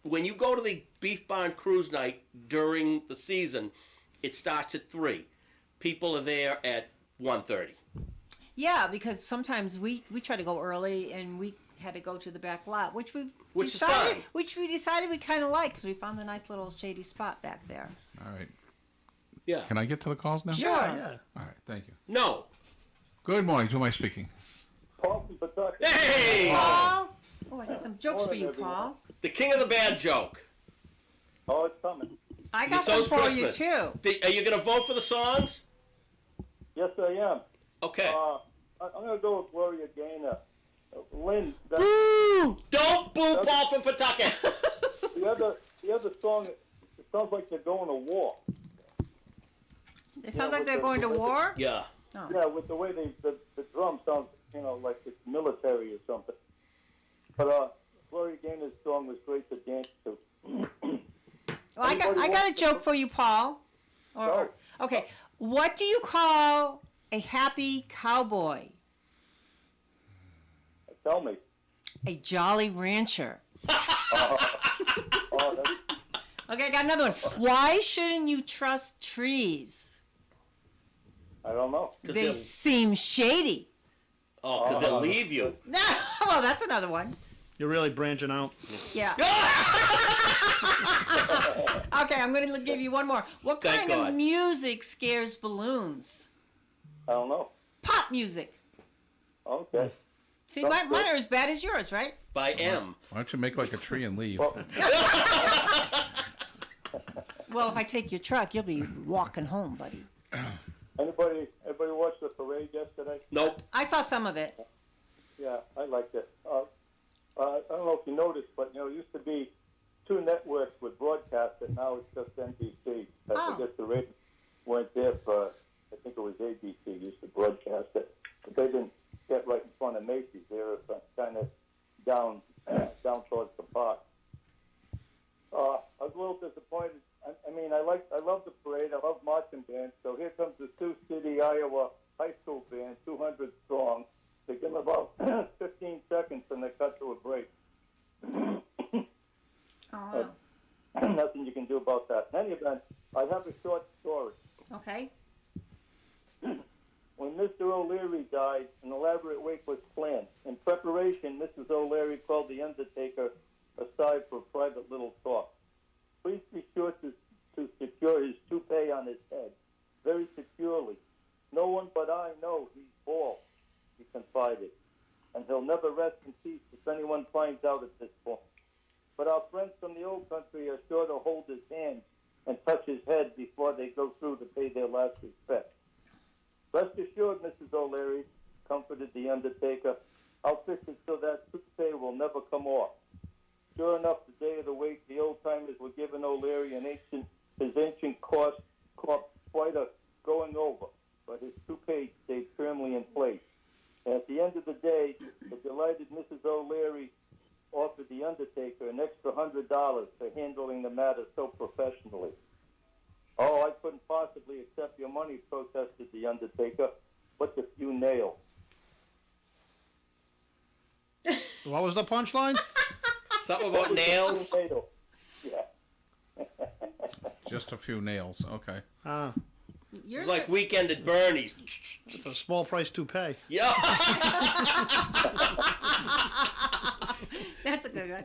When you go to the Beef Barn cruise night during the season, it starts at 3. People are there at 1:30. Yeah, because sometimes we try to go early and we had to go to the back lot, which we Which is decided fine. we kind of like because we found a nice little shady spot back there. All right. Yeah. Can I get to the calls now? Sure. Yeah. All right, thank you. No. Good morning. To who am I speaking? Paul from Pawtucket. Hey! Paul. Oh, I got some jokes for you, Paul. The king of the bad joke. Oh, it's coming. I got So's some for Christmas. you too. Are you going to vote for the songs? Yes, I am. Okay. I'm going to go with Gloria Gaynor. Lynn, Boo! Don't boo Paul from Pawtucket. the other song, it sounds like they're going to war. It sounds like they're going to war. Yeah. Oh. Yeah, with the way the drum sounds, like it's military or something. But Gloria Gaynor's song was great to dance to. Well, I got a joke for you, Paul. Okay, what do you call a happy cowboy? Tell me. A jolly rancher. Oh, Okay, I got another one. Why shouldn't you trust trees? I don't know. They seem shady. Oh, because they'll leave you. Oh, that's another one. You're really branching out. Yeah. Okay, I'm going to give you one more. What Thank kind of God. music scares balloons? I don't know. Pop music. Okay. See, mine are as bad as yours, right? By M. Why don't you make like a tree and leave? Well, if I take your truck, you'll be walking home, buddy. Everybody watch the parade yesterday? Nope. I saw some of it. Yeah, I liked it. I don't know if you noticed, but it used to be 2 networks would broadcast it. Now it's just NBC. I guess the ratings weren't there for. I think it was ABC used to broadcast it, but they didn't get right in front of Macy's. They were kind of down towards the park. I was a little disappointed. I mean, I love the parade. I love marching bands. So here comes the Sioux City, Iowa high school band, 200 strong. They give them about 15 seconds and they cut to a break. Nothing you can do about that. In any event, I have a short story. Okay. When Mr. O'Leary died, an elaborate wake was planned. In preparation, Mrs. O'Leary called the undertaker aside for a private little talk. Please be sure to secure his toupee on his head, very securely. No one but I know he's bald, he confided, and he'll never rest in peace if anyone finds out at this point. But our friends from the old country are sure to hold his hand and touch his head before they go through to pay their last respect. Rest assured, Mrs. O'Leary, comforted the undertaker, I'll fix it so that toupee will never come off. Sure enough, the day of the wake, the old-timers were giving O'Leary his ancient coat cost quite a going over, but his toupee stayed firmly in place. And at the end of the day, the delighted Mrs. O'Leary offered the undertaker an extra $100 for handling the matter so professionally. "Oh, I couldn't possibly accept your money," protested the undertaker. "What's a few nails?" What was the punchline? Something about nails. Yeah. Just a few nails. Okay. You're It's like Weekend at Bernie's. It's a small price to pay. Yeah. That's a good one.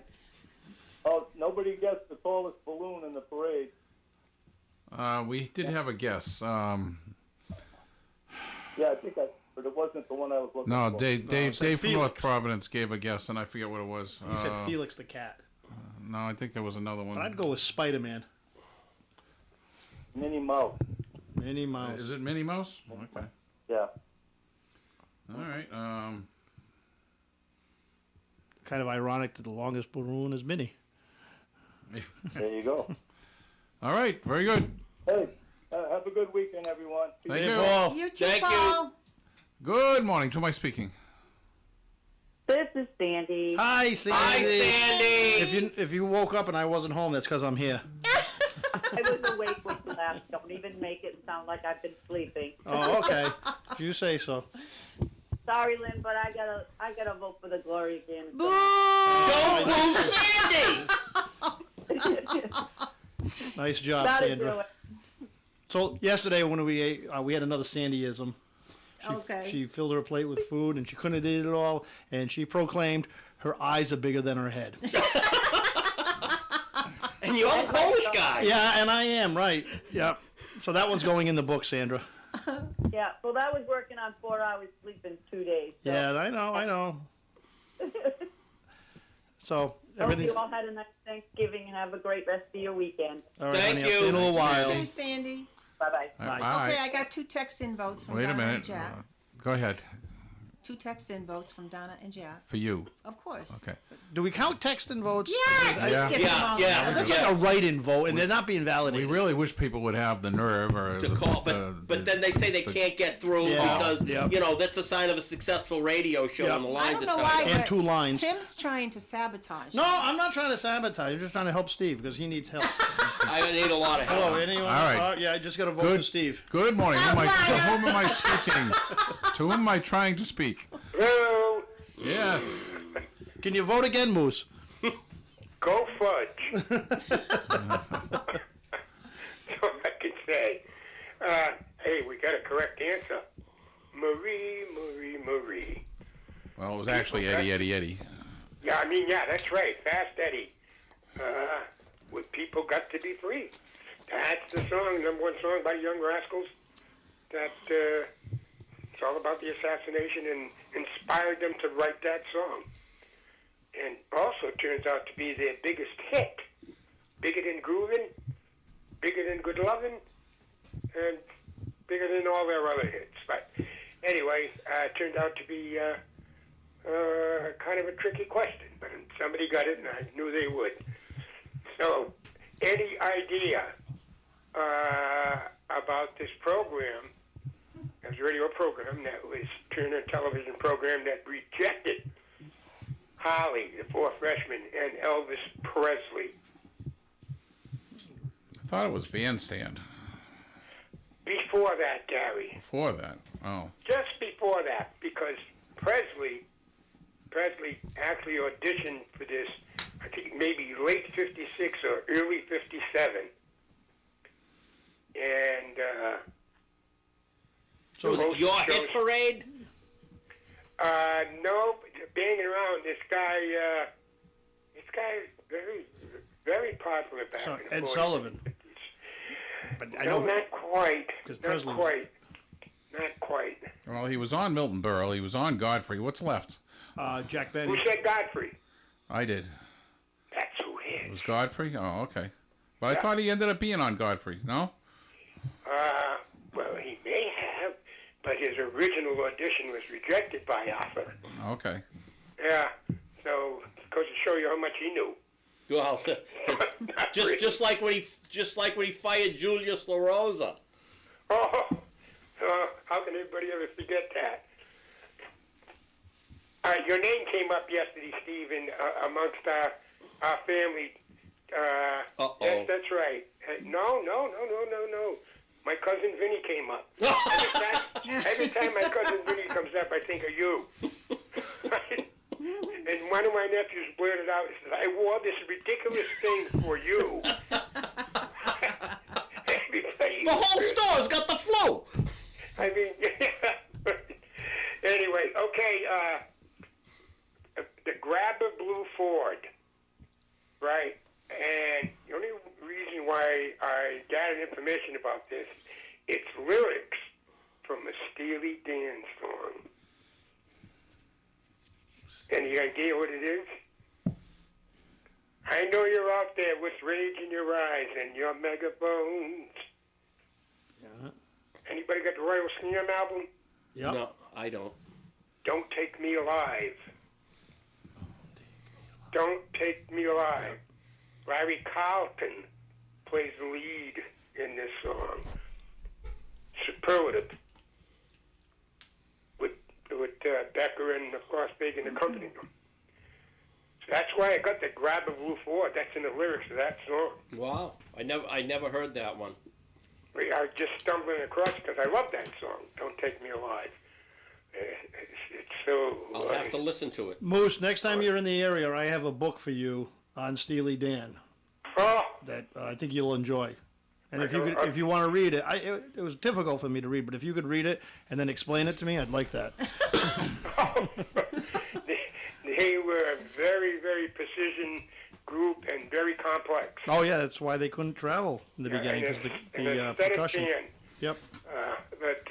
Oh, nobody gets the tallest balloon in the parade. We did have a guess. Yeah, I think but it wasn't the one I was looking No, for. Dave it said from North Felix. Providence gave a guess, and I forget what it was. He said Felix the cat. No, I think there was another one. But I'd go with Spider-Man. Minnie Mouse. Minnie Mouse. Is it Minnie Mouse? Okay. Yeah. All right. Kind of ironic that the longest balloon is Minnie. There you go. All right. Very good. Hey, have a good weekend, everyone. Thank you. Paul. You too, Thank you. Paul. Good morning. To my speaking. This is Sandy. Hi, Sandy. Hi, Sandy. If you woke up and I wasn't home, that's because I'm here. I was awake when you left. Don't even make it sound like I've been sleeping. Oh, okay. If you say so. Sorry, Lynn, but I gotta vote for the Gloria Gaynor. Don't boo Sandy. Nice job, Gotta do Sandra. it. So yesterday when we ate, we had another Sandyism. Okay. She filled her plate with food and she couldn't eat it all, and she proclaimed her eyes are bigger than her head. And you're the Polish guy. Yeah, and I am, right. Yeah. So that one's going in the book, Sandra. Yeah, well, that was working on 4 hours sleep in 2 days. So. Yeah, I know. So Hope everything's you all had a nice Thanksgiving and have a great rest of your weekend. all right. Thank honey, I'll see you. in a little while. You too, Sandy. Bye-bye. Bye. Bye. Okay, I got 2 text-in votes from Wait a Donna minute. and Jack. Go ahead. 2 text-in votes from Donna and Jack. For you. Of course. Okay. Do we count text and votes? Yes, we Yeah. can get them all. Yeah. That's like a write-in vote, and they're not being We validated. really wish people would have the nerve or To call, but then they say they can't get through Yeah. because Yep. that's a sign of a successful radio show Yep. and the I lines don't are know why, tight. And but 2 lines. Tim's trying to sabotage. No, I'm not trying to sabotage. I'm just trying to help Steve because he needs help. I need a lot of help. Hello, anyone? All right. Yeah, I just got to vote Good. for Steve. Good morning. To whom am I speaking? To whom am I trying to speak? Hello. Yes. Can you vote again, Moose? Go fudge. That's all I can say. Hey, we got a correct answer. Marie. Well, it was actually Eddie. Yeah, that's right. Fast Eddie. What people got to be free. That's the song, #1 song by Young Rascals. That it's all about the assassination and inspired them to write that song. And also turns out to be their biggest hit. Bigger than Groovin', bigger than Good Lovin', and bigger than all their other hits. But anyway, it turned out to be kind of a tricky question, but somebody got it, and I knew they would. So, any idea about this program? It was a radio program that was Turner television program that rejected Holly, the 4 freshman, and Elvis Presley. I thought it was Bandstand. Before that, Gary. Before that. Oh. Just before that, because Presley actually auditioned for this, I think maybe late 56 or early 57. And So was it your hit parade? no, banging around this guy very, very popular back So, in the Ed 40s. Sullivan. But I No, know not quite. 'cause Not Presley- quite. Not quite. Well, he was on Milton Berle. He was on Godfrey. What's left? Jack Who Benny. said Godfrey? I did. That's who It hit. was Godfrey? Oh, okay. But I Yeah. thought he ended up being on Godfrey. No? Well, he may have, but his original audition was rejected by Arthur. Okay. Yeah, so it goes to show you how much he knew. Well, just like when he fired Julius LaRosa. Oh, how can anybody ever forget that? Your name came up yesterday, Stephen, amongst our family. Yes, that's right. No. My cousin Vinny came up. Every time my cousin Vinny comes up, I think of you. And one of my nephews blurted out, he says, I wore this ridiculous thing for you. The whole store's got the flu. I mean, anyway, okay, the Grabber Blue Ford, right? And the only reason why I gathered information about this, it's lyrics from a Steely Dan song. Any idea what it is? I know you're out there with rage in your eyes and your megaphones. Yeah. Anybody got the Royal Slam album? Yep. No, I don't. Don't Take Me Alive. Don't Take Me Alive. Larry Carlton plays the lead in this song. Superlative. With Becker and, of course, Bacon accompanying them. So that's why I got the Grab of Blue Ford. That's in the lyrics of that song. Wow, I never heard that one. I was just stumbling across it because I love that song. Don't Take Me Alive. It's so. I'll have to listen to it. Moose, next time you're in the area, I have a book for you on Steely Dan that I think you'll enjoy. And if you want to read it, it was difficult for me to read, but if you could read it and then explain it to me, I'd like that. They were a very, very precision group and very complex. Oh yeah, that's why they couldn't travel in the beginning because the percussion. Band. Yep. But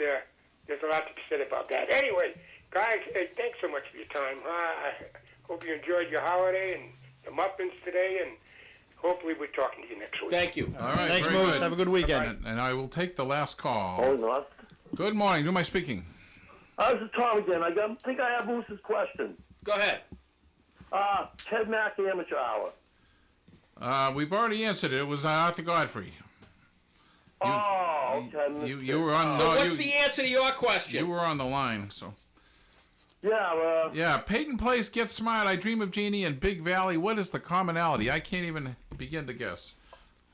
there's a lot to be said about that. Anyway, guys, thanks so much for your time. I hope you enjoyed your holiday and the muffins today, and hopefully we're talking to you next week. Thank you. All right. Thanks, very Moose. good. Have a good weekend. And I will take the last call. Oh, not. Good morning. Who am I speaking? This is Tom again. I think I have Moose's question. Go ahead. Ted Mack Amateur Hour. We've already answered it. It was Arthur Godfrey. Okay. You were on. So what's the answer to your question? You were on the line, so. Yeah. Yeah, Peyton Place, Get Smart, I Dream of Jeannie, and Big Valley. What is the commonality? I can't even begin to guess.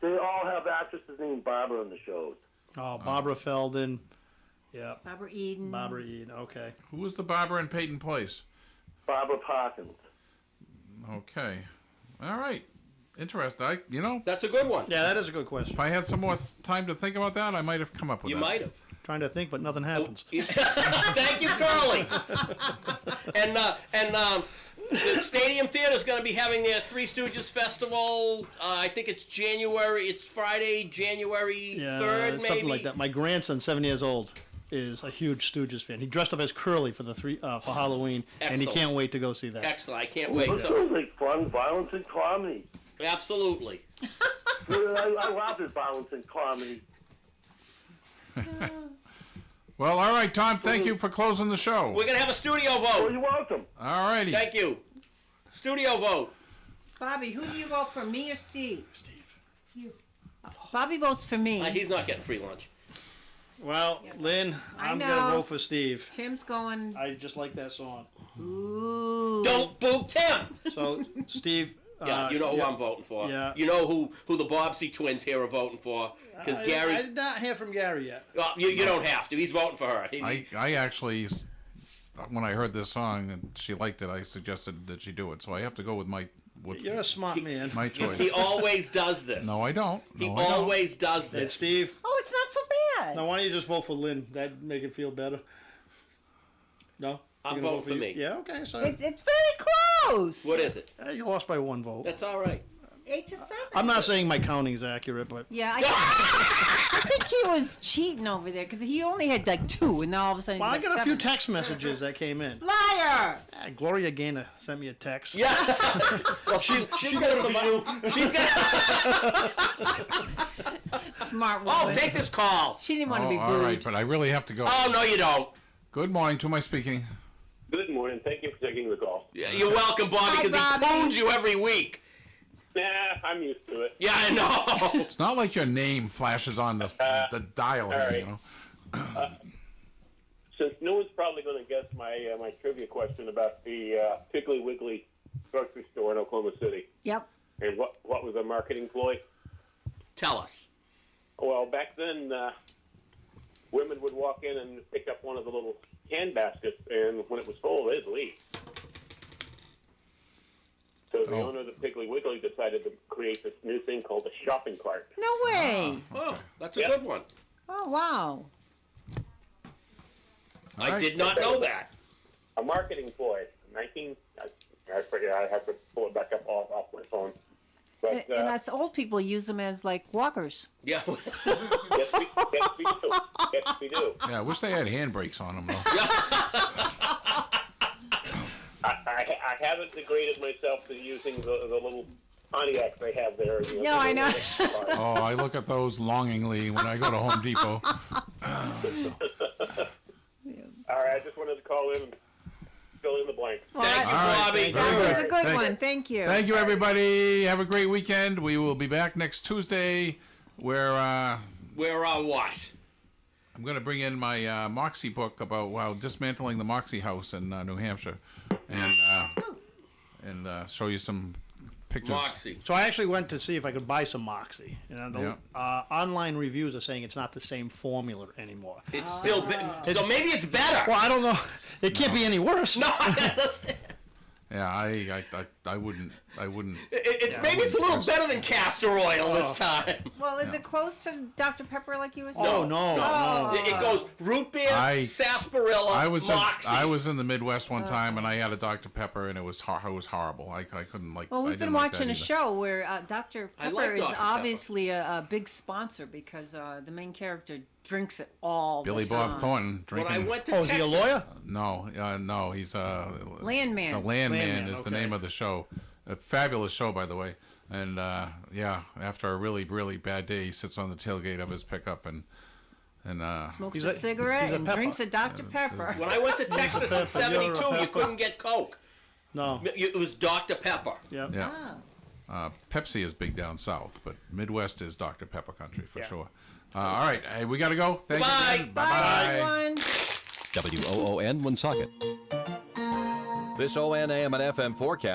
They all have actresses named Barbara in the shows. Oh, Barbara Feldon. Yeah. Barbara Eden. Barbara Eden. Okay. Who was the Barbara in Peyton Place? Barbara Parkins. Okay. All right. Interesting. That's a good one. Yeah, that is a good question. If I had some more time to think about that, I might have come up with You that. might have. Trying to think, but nothing happens. Thank you, Curly. and the Stadium Theater is going to be having their Three Stooges Festival. I think it's January. It's Friday, January 3rd, maybe. Something like that. My grandson, 7 years old, is a huge Stooges fan. He dressed up as Curly for for Halloween, and he Excellent. can't wait to go see that. Excellent. I can't wait. It sounds like fun, violence, and comedy. Absolutely. I laugh at violence and comedy. Well, all right, Tom, thank you for closing the show. We're going to have a studio vote. Oh, you're welcome. All righty. Thank you. Studio vote. Bobby, who do you vote for, me or Steve? Steve. You. Bobby votes for me. He's not getting free lunch. Well, Lynn, I'm going to vote for Steve. Tim's going. I just like that song. Ooh. Don't boo Tim. So, Steve. Yeah, you know who I'm voting for. Yeah. You know who the Bobbsey twins here are voting for. Because Gary. I did not hear from Gary yet. Well, you don't have to. He's voting for her. I actually, when I heard this song and she liked it, I suggested that she do it. So I have to go with You're a smart man. my choice. He always does this. No, I don't. He always does And this. Steve. Oh, it's not so bad. Now, why don't you just vote for Lynn? That'd make it feel better. No? I'm You're gonna voting vote for you? me. Yeah, okay. So It's very close. What is it? You lost by 1 vote. That's all right. 8-7. I'm not saying my counting is accurate, but Yeah, I think he was cheating over there because he only had like 2, and now all of a sudden. well, I he's got got a few 7. text messages that came in. Liar! Gloria Gaynor sent me a text. Yeah. Well, she's got some. She's got. Smart woman. Oh, take this call. She didn't want to be booed. All right, but I really have to go. Oh no, you don't. Good morning. To my speaking. Good morning. Thank you for taking the call. Yeah, you're welcome, Bobby, Hi, because he Bobby. phones you every week. Nah, I'm used to it. Yeah, I know. It's not like your name flashes on the dial here, right. you know. Since no one's probably going to guess my trivia question about the Piggly Wiggly grocery store in Oklahoma City, Yep. and what was the marketing ploy? Tell us. Well, back then, women would walk in and pick up one of the little hand baskets, and when it was full, they'd leave. So the owner of the Piggly Wiggly decided to create this new thing called a shopping cart. No way. Oh, that's a good one. Oh, wow. I did not know that. A marketing ploy. I forget. I have to pull it back up off my phone. But And us old people use them as like walkers. Yeah. yes, we do. Yes, we do. Yeah, I wish they had handbrakes on them, though. I haven't degraded myself to using the little Pontiacs they have there. You No, I know. Oh, I look at those longingly when I go to Home Depot. All right, I just wanted to call in and fill in the blanks. Thank you, All right, Bobby. That was a good Thank one. you. Thank you. Thank you, everybody. Have a great weekend. We will be back next Tuesday where Where what? I'm going to bring in my Moxie book about dismantling the Moxie House in New Hampshire and show you some pictures. Moxie. So I actually went to see if I could buy some Moxie. You know, the Yeah. online reviews are saying it's not the same formula anymore. It's still so maybe it's better. Well, I don't know. It can't be any worse. No, I understand. Yeah, I wouldn't. Maybe it's a little better than castor oil this time. Well, is it close to Dr. Pepper like you were saying? Oh, no. It goes root beer, sarsaparilla, Moxie. I was in the Midwest one time and I had a Dr. Pepper and it was horrible. I couldn't like. Well, I we've been didn't like watching that a either. show where Dr. I Pepper like is Dr. Pepper. obviously a big sponsor because the main character drinks it all Billy the time. Bob Thornton When drinking. I went to Oh, is he a Texas, lawyer? No, he's Landman. The Landman Landman, is the okay. name of the show. A fabulous show, by the way. And after a really, really bad day, he sits on the tailgate of his pickup and Smokes He's a a- cigarette he's a and pepper. drinks a Dr. Pepper. when I went to Texas in '72, you couldn't get Coke. No. It was Dr. Pepper. Yeah. yeah. Pepsi is big down south, but Midwest is Dr. Pepper country for Yeah. sure. All right, hey, we got to go. Thank you. Bye. again. Bye, everyone. WOON Woonsocket. This ONAM and FM forecast.